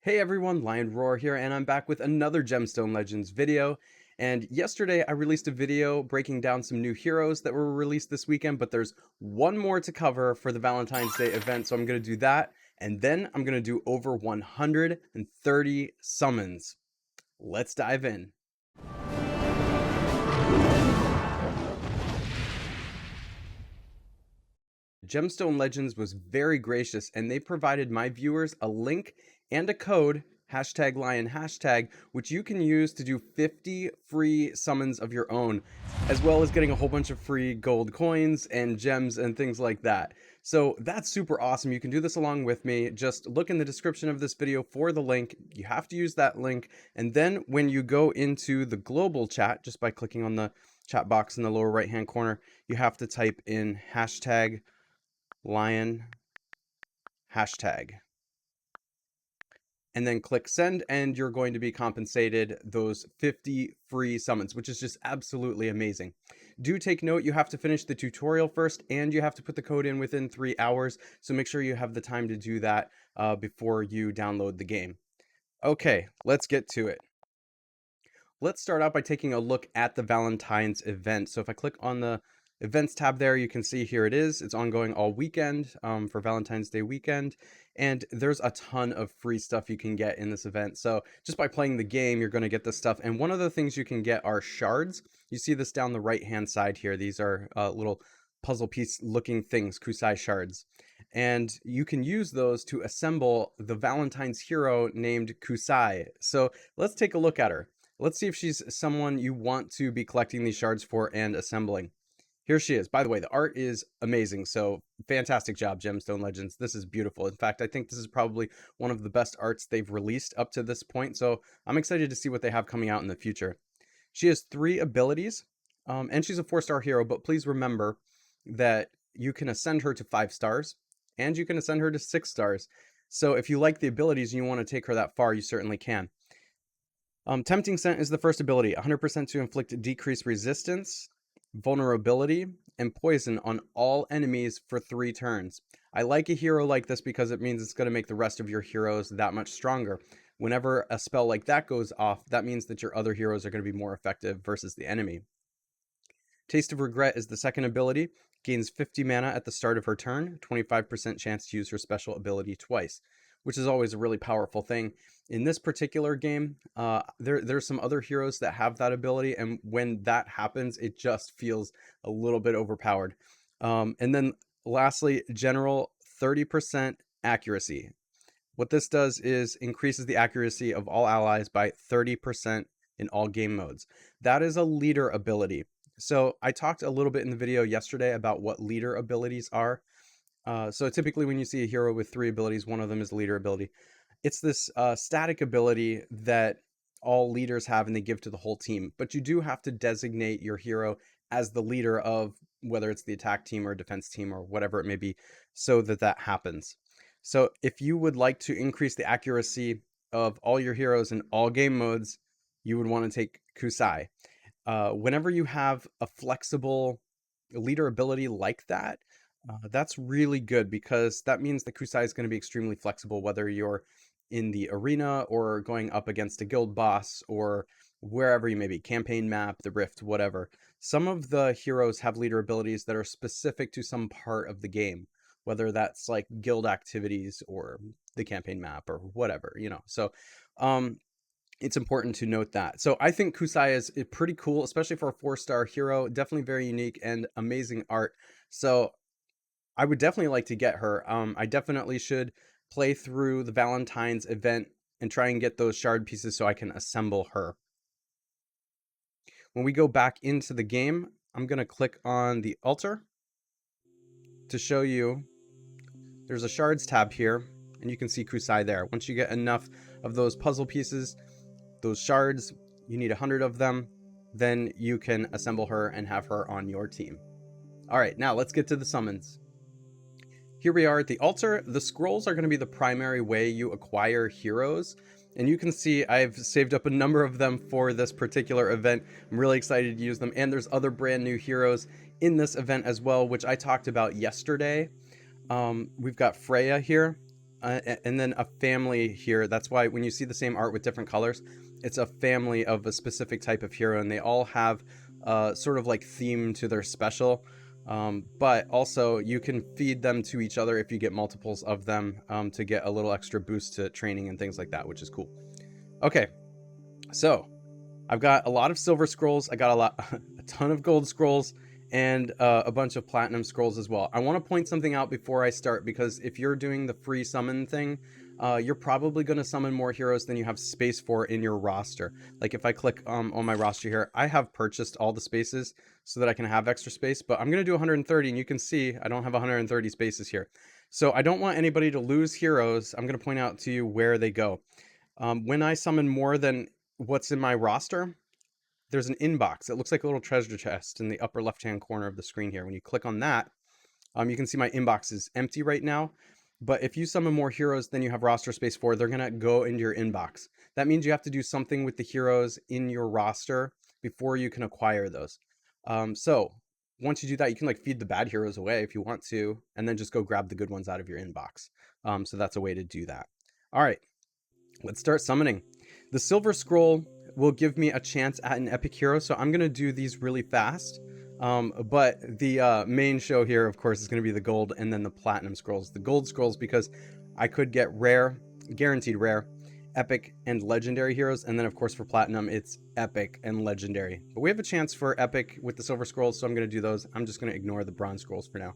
Hey everyone, Lion Roar here, and I'm back with another Gemstone Legends video. And yesterday I released a video breaking down some new heroes that were released this weekend, but there's one more to cover for the Valentine's Day event, so I'm going to do that, and then I'm going to do over 130 summons. Let's dive in. Gemstone Legends was very gracious, and they provided my viewers a link and a code, hashtag lion hashtag, which you can use to do 50 free summons of your own, as well as getting a whole bunch of free gold coins and gems and things like that. So that's super awesome. You can do this along with me. Just look in the description of this video for the link. You have to use that link, and then when you go into the global chat, just by clicking on the chat box in the lower right hand corner, you have to type in hashtag lion hashtag and then click send, and you're going to be compensated those 50 free summons, which is just absolutely amazing. Do take note, you have to finish the tutorial first, and you have to put the code in within 3 hours, so make sure you have the time to do that before you download the game. Okay, let's get to it. Let's start out by taking a look at the Valentine's event. So if I click on the events tab there, you can see here it is. It's ongoing all weekend for Valentine's Day weekend. And there's a ton of free stuff you can get in this event. So just by playing the game, you're going to get this stuff. And one of the things you can get are shards. You see this down the right-hand side here. These are little puzzle piece looking things, Kusai shards. And you can use those to assemble the Valentine's hero named Kusai. So let's take a look at her. Let's see if she's someone you want to be collecting these shards for and assembling. Here she is. By the way, the art is amazing. So fantastic job, Gemstone Legends. This is beautiful. In fact, I think this is probably one of the best arts they've released up to this point. So I'm excited to see what they have coming out in the future. She has 3 abilities, and she's a 4-star hero. But please remember that you can ascend her to 5 stars, and you can ascend her to 6 stars. So if you like the abilities and you want to take her that far, you certainly can. Tempting Scent is the first ability, 100% to inflict decreased resistance, vulnerability, and poison on all enemies for 3 turns. I like a hero like this because it means it's going to make the rest of your heroes that much stronger. Whenever a spell like that goes off, that means that your other heroes are going to be more effective versus the enemy. Taste of Regret is the second ability, gains 50 mana at the start of her turn, 25% chance to use her special ability twice, which is always a really powerful thing. In this particular game, there's some other heroes that have that ability, and when that happens, it just feels a little bit overpowered. And then lastly, General 30% accuracy. What this does is increases the accuracy of all allies by 30% in all game modes. That is a leader ability. So I talked a little bit in the video yesterday about what leader abilities are. So typically when you see a hero with 3 abilities, one of them is a leader ability. It's this static ability that all leaders have and they give to the whole team. But you do have to designate your hero as the leader of whether it's the attack team or defense team or whatever it may be, so that that happens. So if you would like to increase the accuracy of all your heroes in all game modes, you would want to take Kusai. Whenever you have a flexible leader ability like that, that's really good because that means the Kusai is going to be extremely flexible, whether you're in the arena or going up against a guild boss or wherever you may be, campaign map, the rift, whatever. Some of the heroes have leader abilities that are specific to some part of the game, whether that's like guild activities or the campaign map or whatever, you know. So it's important to note that. So I think Kusai is pretty cool, especially for a 4-star hero. Definitely very unique and amazing art. So I would definitely like to get her. I definitely should play through the Valentine's event and try and get those shard pieces so I can assemble her. When we go back into the game, I'm going to click on the altar to show you there's a shards tab here, and you can see Kusai there. Once you get enough of those puzzle pieces, those shards, you need 100 of them, then you can assemble her and have her on your team. All right, now let's get to the summons. Here we are at the altar. The scrolls are going to be the primary way you acquire heroes. And you can see I've saved up a number of them for this particular event. I'm really excited to use them. And there's other brand new heroes in this event as well, which I talked about yesterday. We've got Freya here. and then a family here. That's why when you see the same art with different colors, it's a family of a specific type of hero, and they all have sort of like theme to their special. But also you can feed them to each other if you get multiples of them, to get a little extra boost to training and things like that, which is cool. Okay, so I've got a lot of silver scrolls. I got a ton of gold scrolls, and a bunch of platinum scrolls as well. I want to point something out before I start, because if you're doing the free summon thing, you're probably going to summon more heroes than you have space for in your roster. Like if I click on my roster here, I have purchased all the spaces so that I can have extra space, but I'm going to do 130, and you can see I don't have 130 spaces here. So I don't want anybody to lose heroes. I'm going to point out to you where they go. When I summon more than what's in my roster, there's an inbox. It looks like a little treasure chest in the upper left-hand corner of the screen here. When you click on that, you can see my inbox is empty right now. But if you summon more heroes than you have roster space for, they're going to go into your inbox. That means you have to do something with the heroes in your roster before you can acquire those. So once you do that, you can like feed the bad heroes away if you want to, and then just go grab the good ones out of your inbox. So that's a way to do that. All right, let's start summoning. The silver scroll will give me a chance at an epic hero, so I'm going to do these really fast. But the main show here, of course, is going to be the gold and then the platinum scrolls. The gold scrolls because I could get rare, guaranteed rare, epic, and legendary heroes. And then, of course, for platinum, it's epic and legendary. But we have a chance for epic with the silver scrolls, so I'm going to do those. I'm just going to ignore the bronze scrolls for now.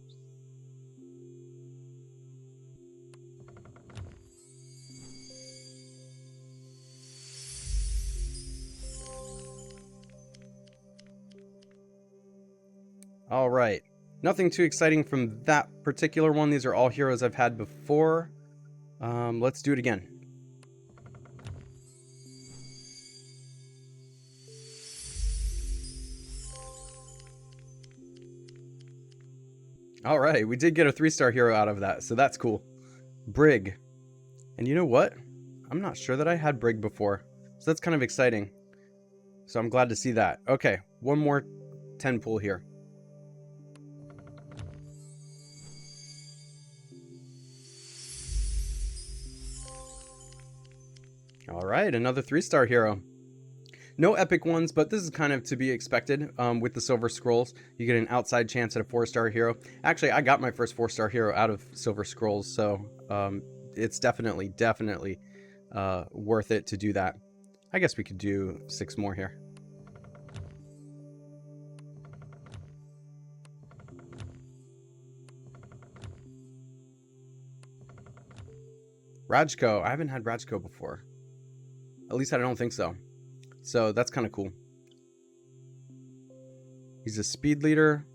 All right. Nothing too exciting from that particular one. These are all heroes I've had before. Let's do it again. All right, we did get a 3-star hero out of that, so that's cool. Brig. And you know what? I'm not sure that I had Brig before, so that's kind of exciting. So I'm glad to see that. Okay, one more 10 pull here. All right, another 3-star hero. No epic ones, but this is kind of to be expected. With the silver scrolls, you get an outside chance at a 4-star hero. Actually, I got my first 4-star hero out of silver scrolls, so it's definitely worth it to do that. I guess we could do 6 more here. Rajko. I haven't had Rajko before. At least I don't think so. So that's kind of cool. He's a speed leader.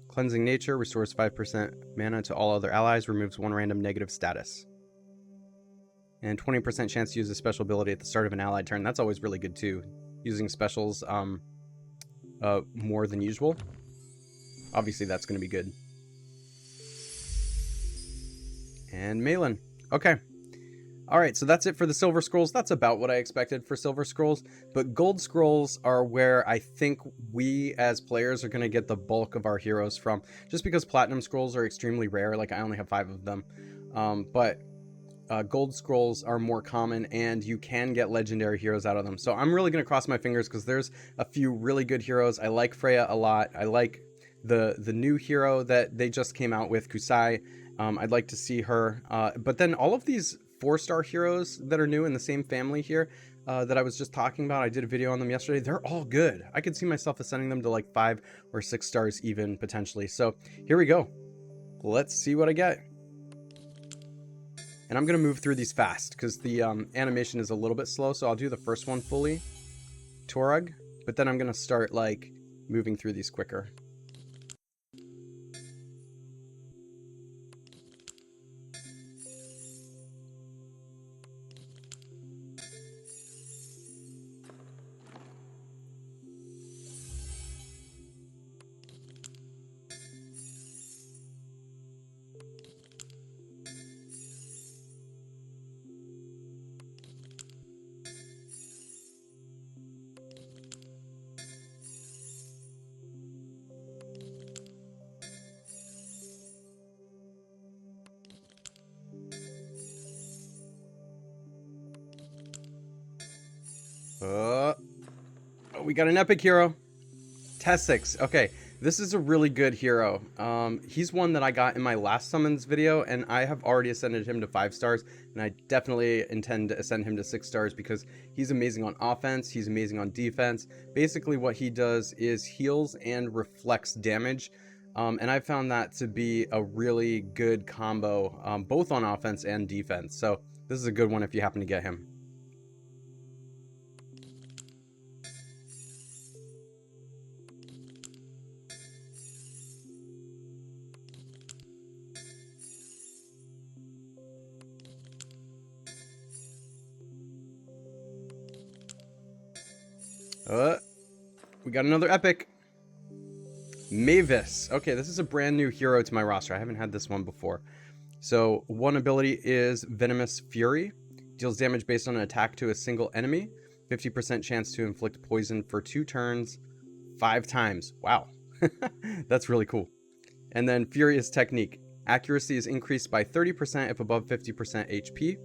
Cleansing nature, restores 5% mana to all other allies, removes 1 random negative status. And 20% chance to use a special ability at the start of an allied turn. That's always really good too. Using specials more than usual. Obviously that's going to be good. And Malin. Okay. All right, so that's it for the silver scrolls. That's about what I expected for silver scrolls, but gold scrolls are where I think we as players are going to get the bulk of our heroes from, just because platinum scrolls are extremely rare. Like I only have 5 of them, but gold scrolls are more common, and you can get legendary heroes out of them. So I'm really going to cross my fingers, because there's a few really good heroes. I like Freya a lot. I like the new hero that they just came out with, Kusai. I'd like to see her, but then all of these 4-star heroes that are new in the same family here that I was just talking about, I did a video on them yesterday. They're all good. I could see myself ascending them to like 5 or 6 stars even potentially. So here we go. Let's see what I get. And I'm going to move through these fast because the animation is a little bit slow. So I'll do the first one fully, Torag, but then I'm going to start like moving through these quicker. Oh, we got an epic hero. Tessix. Okay, this is a really good hero. He's one that I got in my last summons video, and I have already ascended him to 5 stars, and I definitely intend to ascend him to 6 stars because he's amazing on offense, he's amazing on defense. Basically what he does is heals and reflects damage, and I found that to be a really good combo, both on offense and defense. So this is a good one if you happen to get him. We got another epic. Mavis. Okay, this is a brand new hero to my roster. I haven't had this one before. So one ability is Venomous Fury. Deals damage based on an attack to a single enemy. 50% chance to inflict poison for 2 turns, 5 times. Wow. That's really cool. And then Furious Technique. Accuracy is increased by 30% if above 50% HP.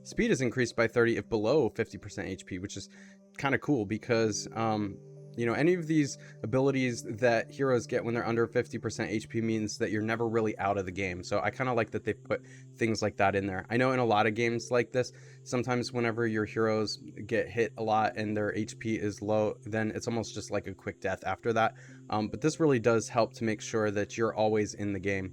Speed is increased by 30 if below 50% HP, which is kind of cool because you know, any of these abilities that heroes get when they're under 50% HP means that you're never really out of the game. So I kind of like that they put things like that in there. I know in a lot of games like this, sometimes whenever your heroes get hit a lot and their HP is low, then it's almost just like a quick death after that. But this really does help to make sure that you're always in the game.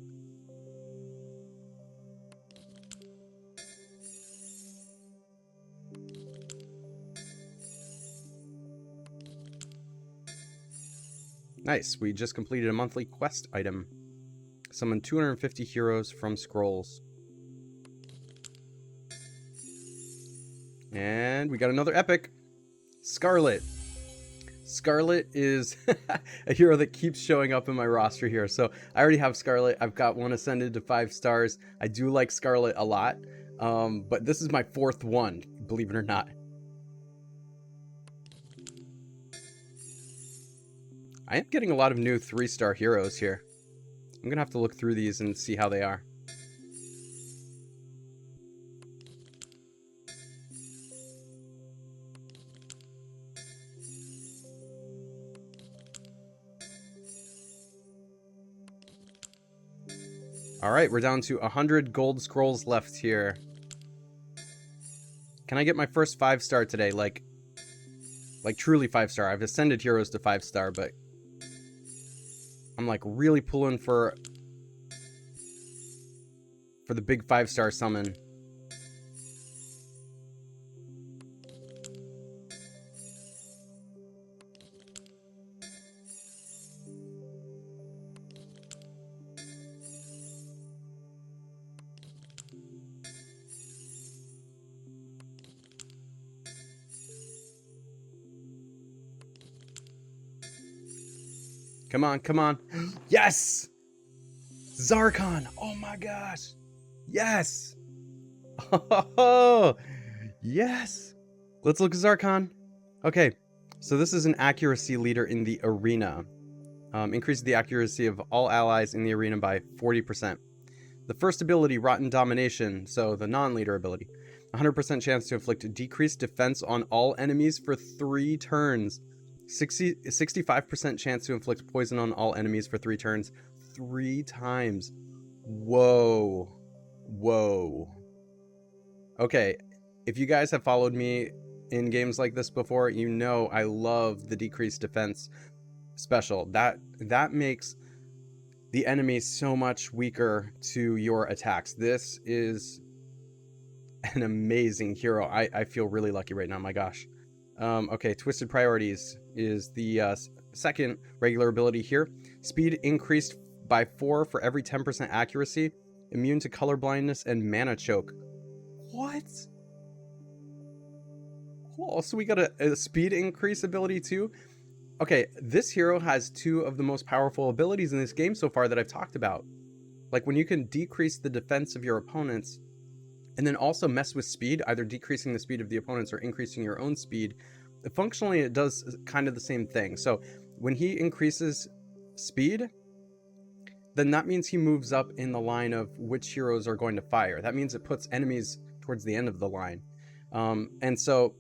Nice, we just completed a monthly quest item. Summon 250 heroes from scrolls. And we got another epic. Scarlet. Scarlet is a hero that keeps showing up in my roster here. So I already have Scarlet. I've got one ascended to 5 stars. I do like Scarlet a lot. But this is my 4th one, believe it or not. I am getting a lot of new 3-star heroes here. I'm gonna have to look through these and see how they are. Alright, we're down to 100 gold scrolls left here. Can I get my first 5-star today? Like truly 5-star. I've ascended heroes to 5-star, but I'm like really pulling for the big 5-star summon. Come on, come on. Yes! Zarcon! Oh my gosh! Yes! Oh, yes! Let's look at Zarcon. Okay, so this is an accuracy leader in the arena. Increases the accuracy of all allies in the arena by 40%. The first ability, Rotten Domination, so the non-leader ability. 100% chance to inflict decreased defense on all enemies for 3 turns. 65% chance to inflict poison on all enemies for 3 turns. 3 times. Whoa. Whoa. Okay, if you guys have followed me in games like this before, you know I love the decreased defense special. That makes the enemy so much weaker to your attacks. This is an amazing hero. I feel really lucky right now, my gosh. Okay, Twisted Priorities is the second regular ability here. Speed increased by 4 for every 10% accuracy. Immune to color blindness and mana choke. What? Oh, so we got a speed increase ability too? Okay, this hero has 2 of the most powerful abilities in this game so far that I've talked about. Like when you can decrease the defense of your opponents and then also mess with speed, either decreasing the speed of the opponents or increasing your own speed, functionally it does kind of the same thing. So when he increases speed, then that means he moves up in the line of which heroes are going to fire. That means it puts enemies towards the end of the line. And so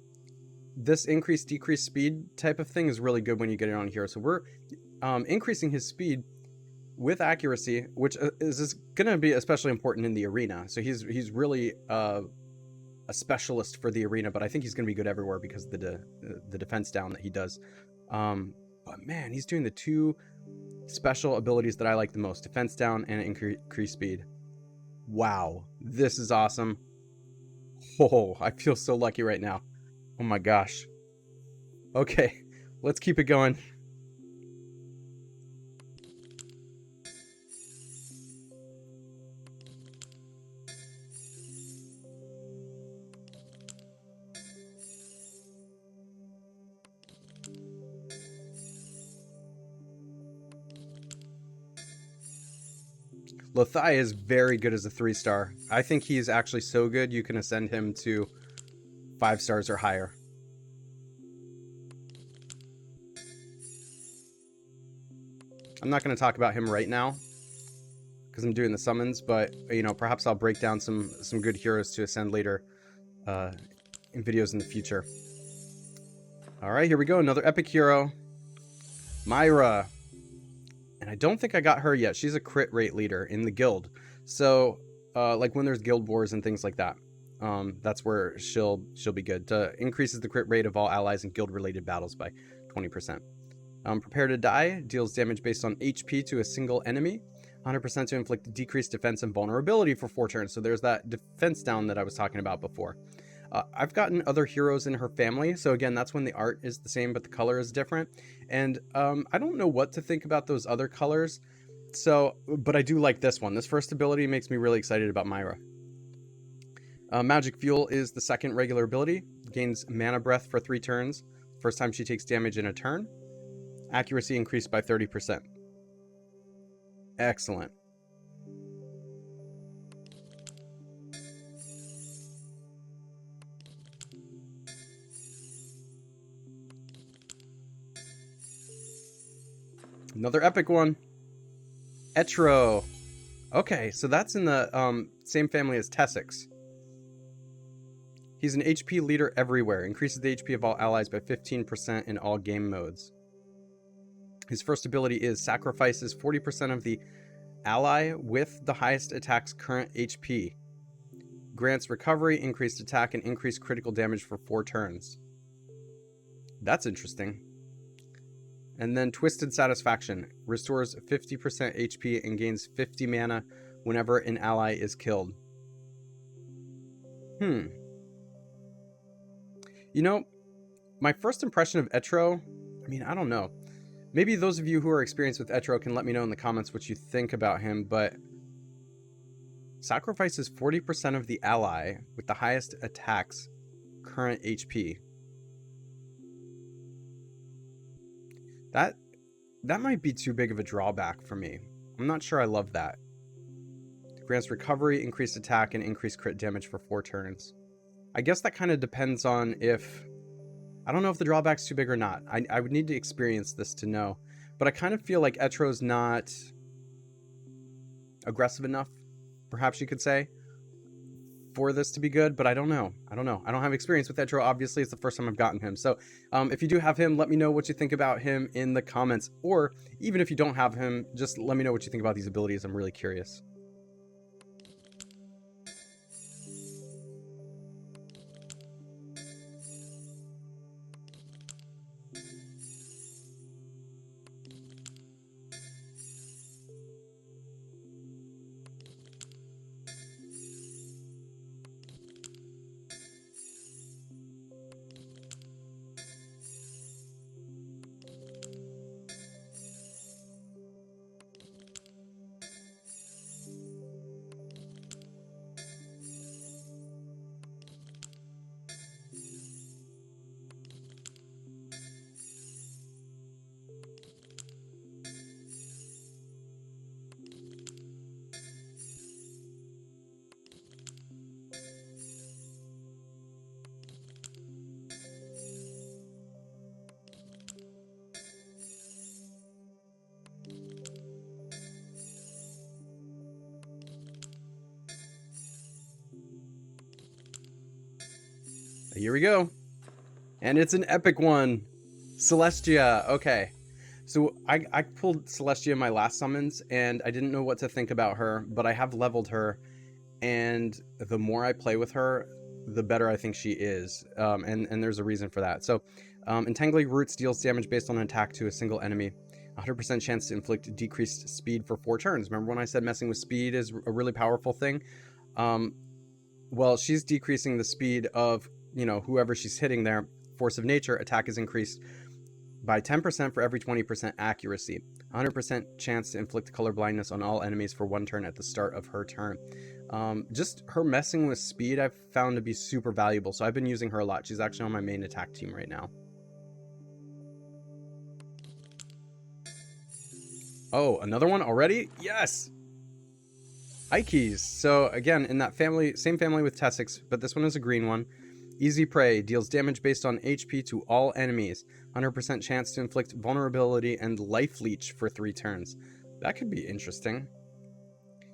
this increase decrease speed type of thing is really good when you get it on here. So we're increasing his speed with accuracy, which is going to be especially important in the arena. So he's really a specialist for the arena, but I think he's going to be good everywhere because of the defense down that he does. But man, he's doing the two special abilities that I like the most: defense down and increase speed. Wow, this is awesome. Oh, I feel so lucky right now. Oh my gosh. Okay, let's keep it going. Lothai is very good as a 3-star. I think he's actually so good you can ascend him to 5 stars or higher. I'm not going to talk about him right now because I'm doing the summons, but you know, perhaps I'll break down some good heroes to ascend later in videos in the future. All right, here we go. Another epic hero, Myra. And I don't think I got her yet. She's a crit rate leader in the guild. So, like when there's guild wars and things like that, that's where she'll be good. Increases the crit rate of all allies in guild-related battles by 20%. Prepare to Die deals damage based on HP to a single enemy. 100% to inflict decreased defense and vulnerability for 4 turns. So there's that defense down that I was talking about before. I've gotten other heroes in her family, so again, that's when the art is the same, but the color is different. And I don't know what to think about those other colors, but I do like this one. This first ability makes me really excited about Myra. Magic Fuel is the second regular ability. Gains mana breath for 3 turns. First time she takes damage in a turn. Accuracy increased by 30%. Excellent. Another epic one. Etro. Okay, so that's in the same family as Tessix. He's an HP leader everywhere. Increases the HP of all allies by 15% in all game modes. His first ability is sacrifices 40% of the ally with the highest attack's current HP. Grants recovery, increased attack, and increased critical damage for 4 turns. That's interesting. And then Twisted Satisfaction. Restores 50% HP and gains 50 mana whenever an ally is killed. You know, my first impression of Etro, I mean, I don't know. Maybe those of you who are experienced with Etro can let me know in the comments what you think about him, but sacrifices 40% of the ally with the highest attack's current HP. That might be too big of a drawback for me. I'm not sure I love that. Grants recovery, increased attack, and increased crit damage for 4 turns. I guess that kind of depends on if... I don't know if the drawback's too big or not. I would need to experience this to know. But I kind of feel like Etro's not aggressive enough, perhaps you could say, for this to be good, but I don't know. I don't have experience with Etro. Obviously, it's the first time I've gotten him. So if you do have him, let me know what you think about him in the comments. Or even if you don't have him, just let me know what you think about these abilities. I'm really curious. Here we go. And it's an epic one. Celestia. Okay. So I pulled Celestia in my last summons, and I didn't know what to think about her, but I have leveled her, and the more I play with her, the better I think she is. And there's a reason for that. So Entangling Roots deals damage based on an attack to a single enemy. 100% chance to inflict decreased speed for 4 turns. Remember when I said messing with speed is a really powerful thing? Well, she's decreasing the speed of, whoever she's hitting there. Force of Nature, attack is increased by 10% for every 20% accuracy. 100% chance to inflict color blindness on all enemies for 1 turn at the start of her turn. Just her messing with speed I've found to be super valuable, so I've been using her a lot. She's actually on my main attack team right now. Oh, another one already? Yes! Ikes. So again, in that family, same family with Tessix, but this one is a green one. Easy Prey deals damage based on HP to all enemies. 100% chance to inflict vulnerability and life leech for 3 turns. That could be interesting.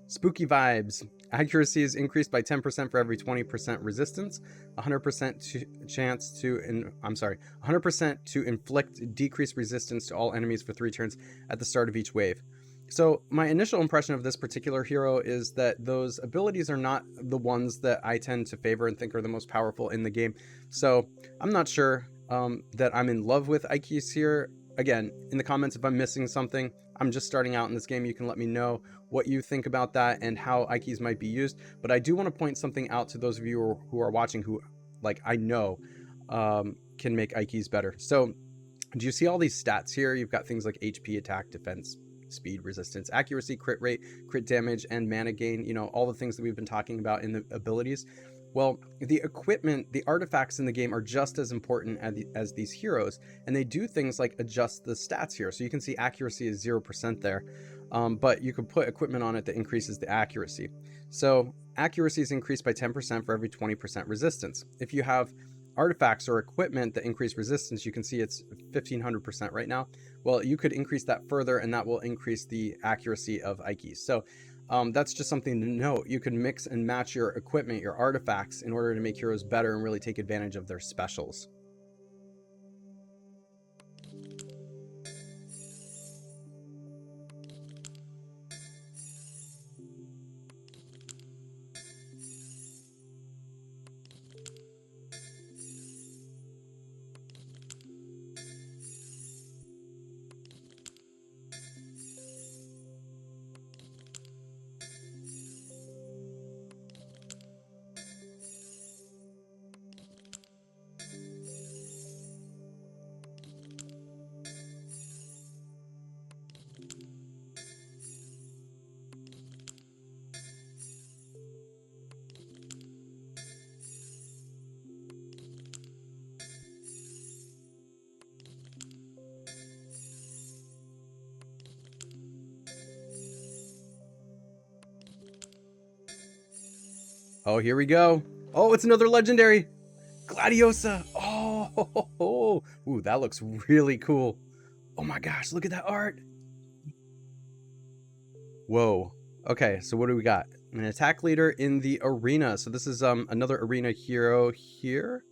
Spooky Vibes. Accuracy is increased by 10% for every 20% resistance. 100% to inflict decreased resistance to all enemies for 3 turns at the start of each wave. So my initial impression of this particular hero is that those abilities are not the ones that I tend to favor and think are the most powerful in the game. So I'm not sure that I'm in love with Ikes here. Again, in the comments, if I'm missing something, I'm just starting out in this game. You can let me know what you think about that and how Ikes might be used. But I do want to point something out to those of you who are watching who, like, I know can make Ikes better. So do you see all these stats here? You've got things like HP, attack, defense, speed, resistance, accuracy, crit rate, crit damage, and mana gain, all the things that we've been talking about in the abilities. Well, the equipment, the artifacts in the game are just as important as these heroes, and they do things like adjust the stats here. So you can see accuracy is 0% there, but you could put equipment on it that increases the accuracy. So accuracy is increased by 10% for every 20% resistance. If you have artifacts or equipment that increase resistance, you can see it's 1500% right now. Well, you could increase that further, and that will increase the accuracy of Ikes. So that's just something to note. You can mix and match your equipment, your artifacts, in order to make heroes better and really take advantage of their specials. Oh, here we go. Oh, it's another legendary. Gladiosa. Oh, ooh, that looks really cool. Oh my gosh, look at that art. Whoa. Okay, so what do we got? An attack leader in the arena. So this is another arena hero here.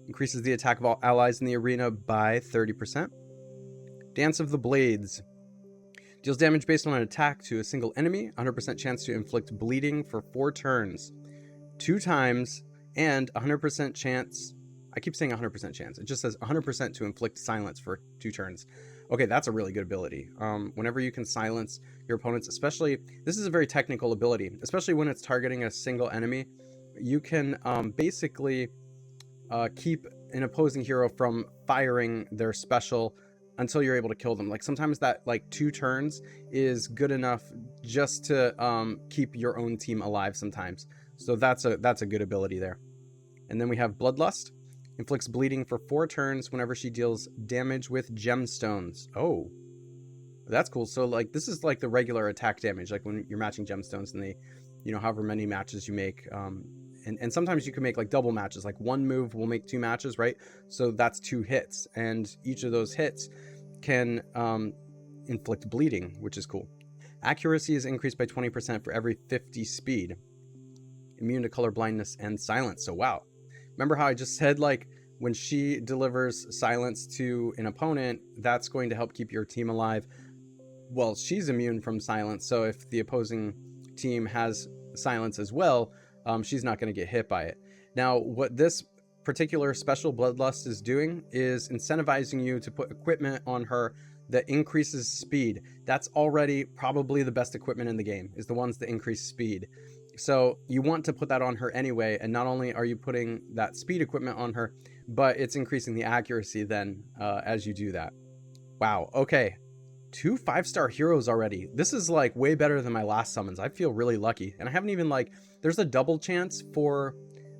Increases the attack of all allies in the arena by 30%. Dance of the Blades. Deals damage based on an attack to a single enemy. 100% chance to inflict bleeding for 4 turns. 2 times, and 100% chance. I keep saying 100% chance. It just says 100% to inflict silence for 2 turns. Okay, that's a really good ability. Whenever you can silence your opponents, especially, this is a very technical ability, especially when it's targeting a single enemy. You can basically keep an opposing hero from firing their special until you're able to kill them. Like sometimes that 2 turns is good enough just to keep your own team alive sometimes. So that's a good ability there. And then we have Bloodlust. Inflicts bleeding for 4 turns whenever she deals damage with gemstones. Oh, that's cool. So this is like the regular attack damage, like when you're matching gemstones and they, however many matches you make. And sometimes you can make like double matches, like 1 move will make 2 matches, right? So that's 2 hits, and each of those hits can inflict bleeding, which is cool. Accuracy is increased by 20% for every 50 speed. Immune to color blindness and silence. So wow. Remember how I just said When she delivers silence to an opponent, that's going to help keep your team alive. Well, she's immune from silence, so if the opposing team has silence as well, she's not going to get hit by it. Now, what this particular special Bloodlust is doing is incentivizing you to put equipment on her that increases speed. That's already probably the best equipment in the game, is the ones that increase speed. So you want to put that on her anyway, and not only are you putting that speed equipment on her, but it's increasing the accuracy then as you do that. Wow, okay. 2 5-star heroes already. This is like way better than my last summons. I feel really lucky. And I haven't even like, there's a double chance for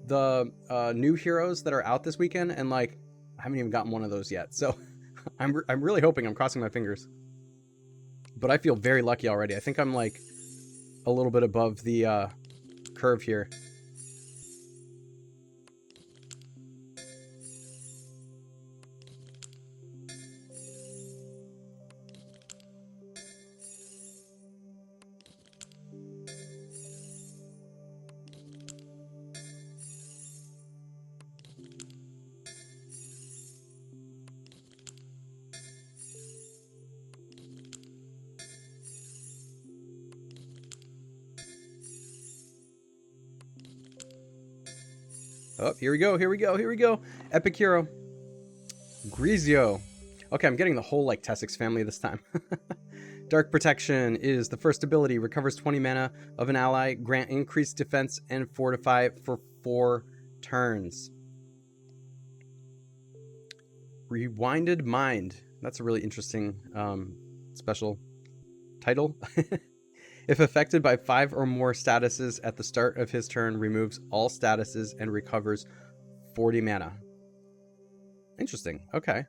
the new heroes that are out this weekend, and like I haven't even gotten one of those yet. So I'm really hoping, I'm crossing my fingers. But I feel very lucky already. I think I'm like a little bit above the curve here. Oh, here we go, here we go, here we go. Epic hero. Grizzio. Okay, I'm getting the whole like Tessix family this time. Dark Protection is the first ability. Recovers 20 mana of an ally. Grant increased defense and fortify for 4 turns. Rewinded Mind. That's a really interesting special title. If affected by 5 or more statuses at the start of his turn, removes all statuses and recovers 40 mana. Interesting. Okay.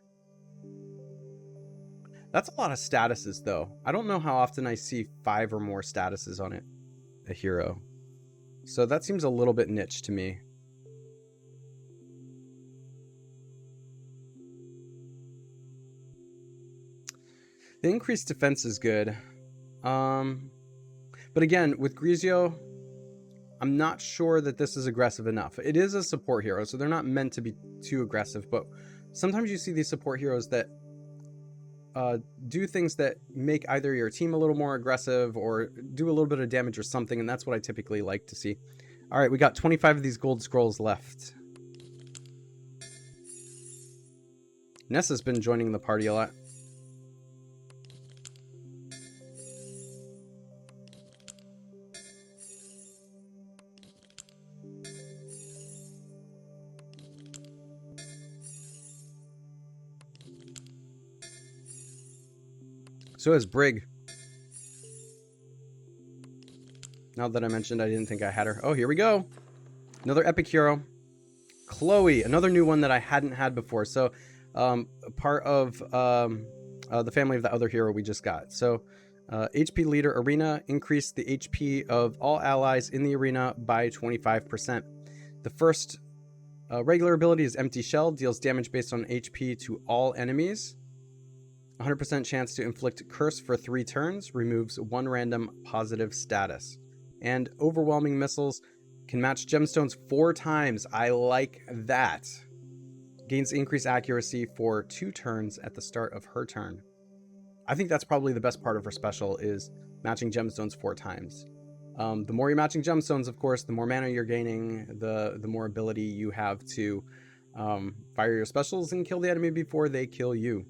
That's a lot of statuses, though. I don't know how often I see 5 or more statuses on it, a hero. So that seems a little bit niche to me. The increased defense is good. But again, with Grizzio, I'm not sure that this is aggressive enough. It is a support hero, so they're not meant to be too aggressive, but sometimes you see these support heroes that do things that make either your team a little more aggressive or do a little bit of damage or something, and that's what I typically like to see. All right, we got 25 of these gold scrolls left. Nessa's been joining the party a lot. So is Brig. Now that I mentioned I didn't think I had her. Oh, here we go. Another epic hero. Chloe, another new one that I hadn't had before. So part of the family of the other hero we just got. So HP leader arena, increased the HP of all allies in the arena by 25%. The first regular ability is Empty Shell, deals damage based on HP to all enemies. 100% chance to inflict curse for 3 turns, removes 1 random positive status. And Overwhelming Missiles can match gemstones 4 times. I like that. Gains increased accuracy for 2 turns at the start of her turn. I think that's probably the best part of her special, is matching gemstones 4 times. The more you're matching gemstones, of course, the more mana you're gaining, the more ability you have to fire your specials and kill the enemy before they kill you.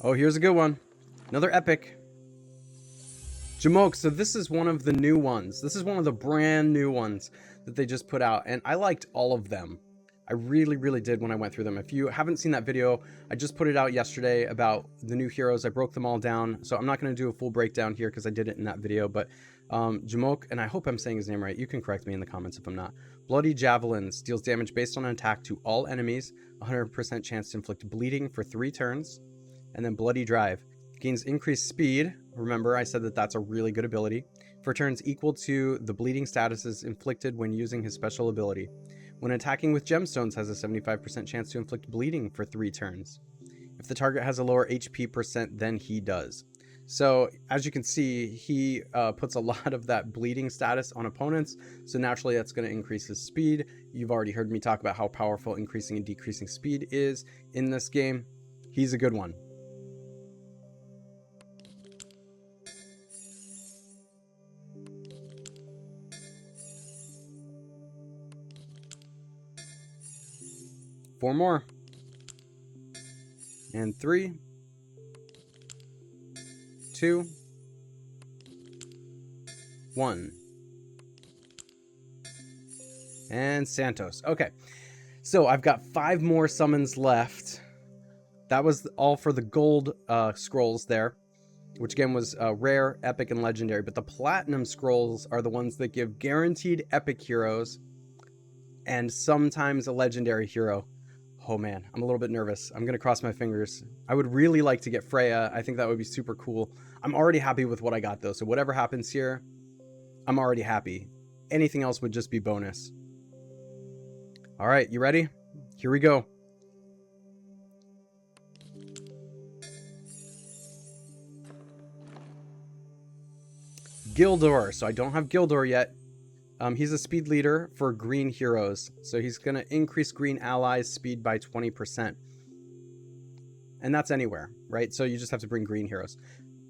Oh, here's a good one. Another epic. Jamoke. So this is one of the new ones. This is one of the brand new ones that they just put out. And I liked all of them. I really, really did when I went through them. If you haven't seen that video, I just put it out yesterday about the new heroes. I broke them all down. So I'm not going to do a full breakdown here because I did it in that video. But Jamoke, and I hope I'm saying his name right. You can correct me in the comments if I'm not. Bloody Javelins deals damage based on an attack to all enemies, 100% chance to inflict bleeding for 3 turns. And then Bloody Drive gains increased speed. Remember, I said that that's a really good ability. For turns equal to the bleeding statuses inflicted when using his special ability. When attacking with gemstones, has a 75% chance to inflict bleeding for 3 turns. If the target has a lower HP percent than he does. So as you can see, he puts a lot of that bleeding status on opponents. So naturally that's going to increase his speed. You've already heard me talk about how powerful increasing and decreasing speed is in this game. He's a good one. Four more. And 3, 2, 1. And Santos. Okay. So I've got 5 more summons left. That was all for the gold scrolls there, which again was rare, epic, and legendary. But the platinum scrolls are the ones that give guaranteed epic heroes and sometimes a legendary hero. Oh man, I'm a little bit nervous. I'm going to cross my fingers. I would really like to get Freya. I think that would be super cool. I'm already happy with what I got though. So whatever happens here, I'm already happy. Anything else would just be bonus. All right, you ready? Here we go. Gildor. So I don't have Gildor yet. He's a speed leader for green heroes. So he's going to increase green allies' speed by 20%. And that's anywhere, right? So you just have to bring green heroes.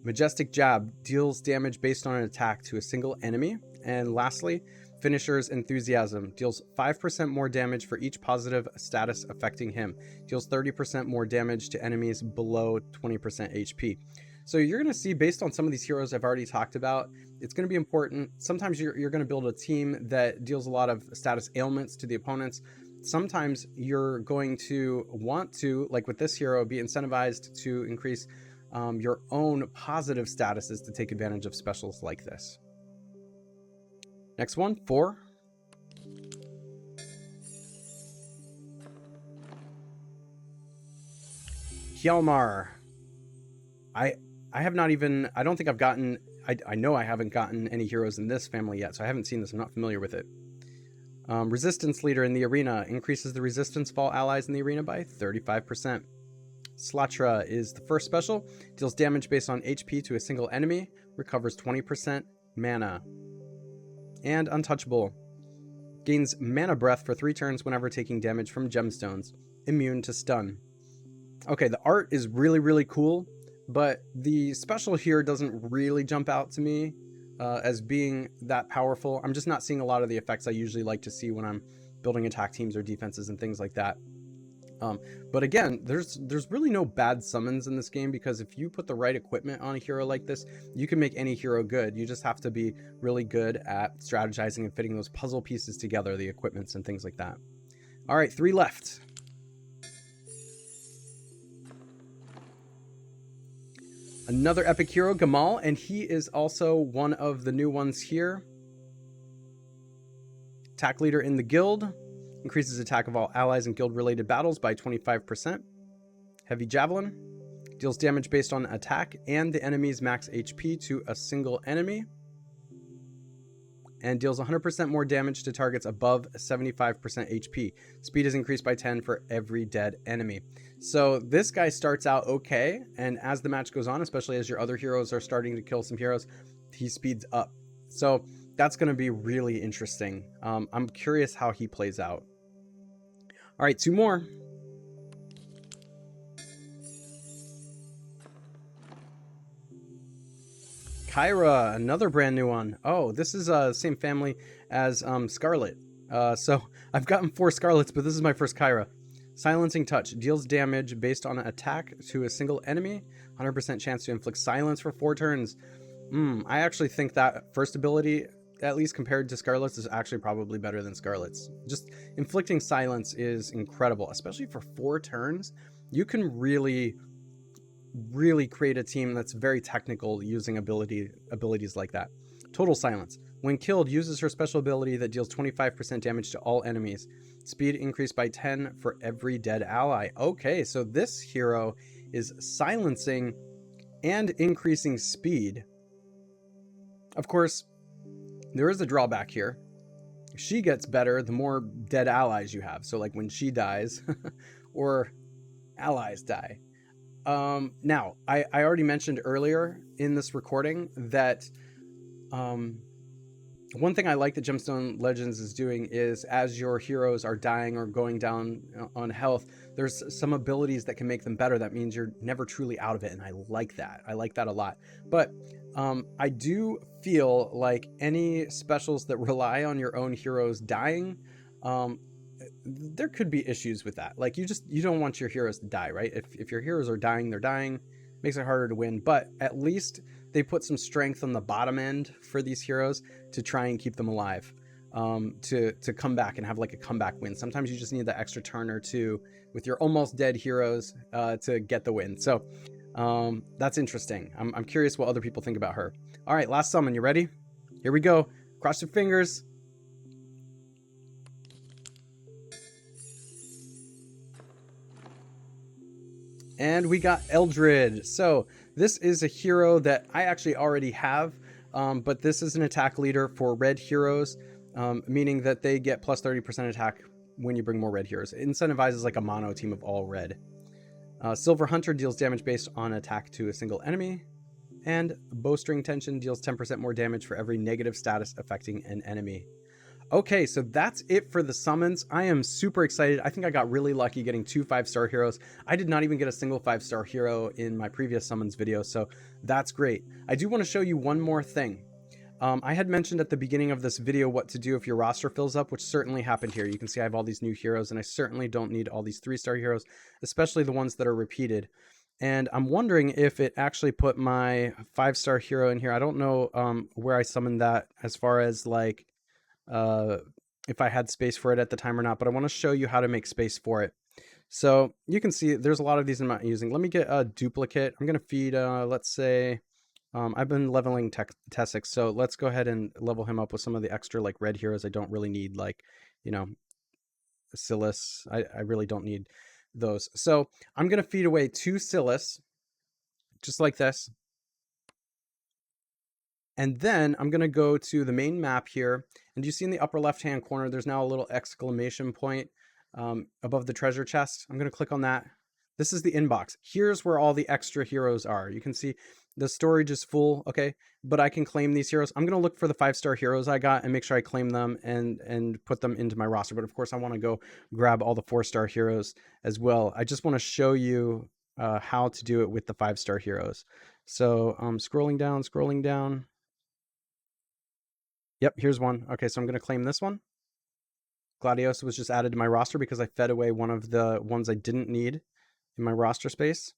Majestic Jab deals damage based on an attack to a single enemy. And lastly, Finisher's Enthusiasm deals 5% more damage for each positive status affecting him. Deals 30% more damage to enemies below 20% HP. So you're going to see, based on some of these heroes I've already talked about, it's going to be important. Sometimes you're going to build a team that deals a lot of status ailments to the opponents. Sometimes you're going to want to, like with this hero, be incentivized to increase your own positive statuses to take advantage of specials like this. Next one, 4. Hjalmar. I have not even, I don't think I've gotten, I know I haven't gotten any heroes in this family yet, so I haven't seen this. I'm not familiar with it. Resistance Leader in the arena increases the resistance of all allies in the arena by 35%. Slatra is the first special, deals damage based on HP to a single enemy, recovers 20% mana. And Untouchable gains mana breath for 3 turns whenever taking damage from gemstones, immune to stun. Okay, the art is really, really cool, but the special here doesn't really jump out to me as being that powerful. I'm just not seeing a lot of the effects I usually like to see when I'm building attack teams or defenses and things like that. But again, there's really no bad summons in this game, because if you put the right equipment on a hero like this, you can make any hero good. You just have to be really good at strategizing and fitting those puzzle pieces together, the equipments and things like that. All right, 3 left. Another epic hero, Gamal, and he is also one of the new ones here. Attack leader in the guild. Increases attack of all allies in guild-related battles by 25%. Heavy Javelin. Deals damage based on attack and the enemy's max HP to a single enemy. And deals 100% more damage to targets above 75% HP. Speed is increased by 10 for every dead enemy. So this guy starts out okay, and as the match goes on, especially as your other heroes are starting to kill some heroes, he speeds up. So that's going to be really interesting. I'm curious how he plays out. All right, 2 more. Kyra, another brand new one. Oh, this is the same family as Scarlet. So I've gotten 4 Scarlets, but this is my first Kyra. Silencing Touch deals damage based on an attack to a single enemy. 100% chance to inflict silence for 4 turns. I actually think that first ability, at least compared to Scarlet's, is actually probably better than Scarlet's. Just inflicting silence is incredible, especially for 4 turns. You can really create a team that's very technical using abilities like that. Total Silence. When killed, uses her special ability that deals 25% damage to all enemies. Speed increased by 10 for every dead ally. Okay, so this hero is silencing and increasing speed. Of course, there is a drawback here. She gets better the more dead allies you have. So like when she dies or allies die. Now, I already mentioned earlier in this recording that one thing I like that Gemstone Legends is doing is as your heroes are dying or going down on health, there's some abilities that can make them better. That means you're never truly out of it, and I like that. I like that a lot. But I do feel like any specials that rely on your own heroes dying, there could be issues with that. Like you don't want your heroes to die, right? If your heroes are dying, they're dying. Makes it harder to win, but at least they put some strength on the bottom end for these heroes to try and keep them alive, to come back and have like a comeback win. Sometimes you just need that extra turn or two with your almost dead heroes to get the win. So that's interesting. I'm curious what other people think about her. All right, last summon. You ready? Here we go. Cross your fingers. And we got Eldred. So this is a hero that I actually already have, but this is an attack leader for red heroes, meaning that they get plus 30% attack when you bring more red heroes. It incentivizes like a mono team of all red. Silver Hunter deals damage based on attack to a single enemy. And Bowstring Tension deals 10% more damage for every negative status affecting an enemy. Okay, so that's it for the summons. I am super excited. I think I got really lucky getting 2 5-star heroes. I did not even get a single 5-star hero in my previous summons video, so that's great. I do want to show you one more thing. I had mentioned at the beginning of this video what to do if your roster fills up, which certainly happened here. You can see I have all these new heroes, and I certainly don't need all these 3-star heroes, especially the ones that are repeated. And I'm wondering if it actually put my 5-star hero in here. I don't know where I summoned that as far as like if I had space for it at the time or not, but I want to show you how to make space for it. So you can see there's a lot of these I'm not using. Let me get a duplicate. I'm going to feed, let's say, I've been leveling Tessix, so let's go ahead and level him up with some of the extra like red heroes I don't really need, like, you know, Silas. I really don't need those. So I'm going to feed away 2 Silas, just like this. And then I'm going to go to the main map here. And you see in the upper left-hand corner, there's now a little exclamation point above the treasure chest. I'm going to click on that. This is the inbox. Here's where all the extra heroes are. You can see the storage is full, okay? But I can claim these heroes. I'm going to look for the 5-star heroes I got and make sure I claim them and put them into my roster. But of course, I want to go grab all the 4-star heroes as well. I just want to show you how to do it with the 5-star heroes. So scrolling down. Yep, here's one. Okay, so I'm going to claim this one. Gladiosa was just added to my roster because I fed away one of the ones I didn't need in my roster space.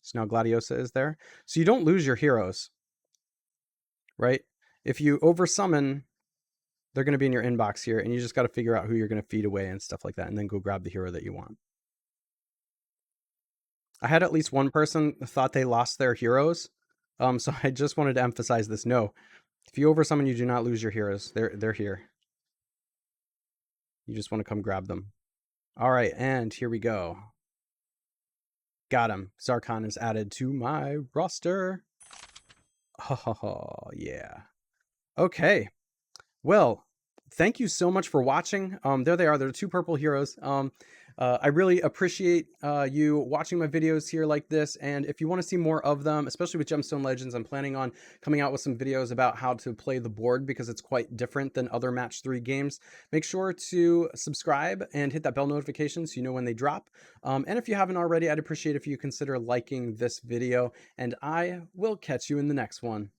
So now Gladiosa is there. So you don't lose your heroes, right? If you oversummon, they're going to be in your inbox here, and you just got to figure out who you're going to feed away and stuff like that, and then go grab the hero that you want. I had at least one person thought they lost their heroes, so I just wanted to emphasize this. No. If you oversummon, you do not lose your heroes. They're here. You just want to come grab them. All right, and here we go. Got him. Zarcon is added to my roster. Oh, yeah. Okay. Well, thank you so much for watching. There they are. They're 2 purple heroes. I really appreciate you watching my videos here like this, and if you want to see more of them, especially with Gemstone Legends, I'm planning on coming out with some videos about how to play the board because it's quite different than other Match 3 games. Make sure to subscribe and hit that bell notification so you know when they drop. And if you haven't already, I'd appreciate if you consider liking this video, and I will catch you in the next one.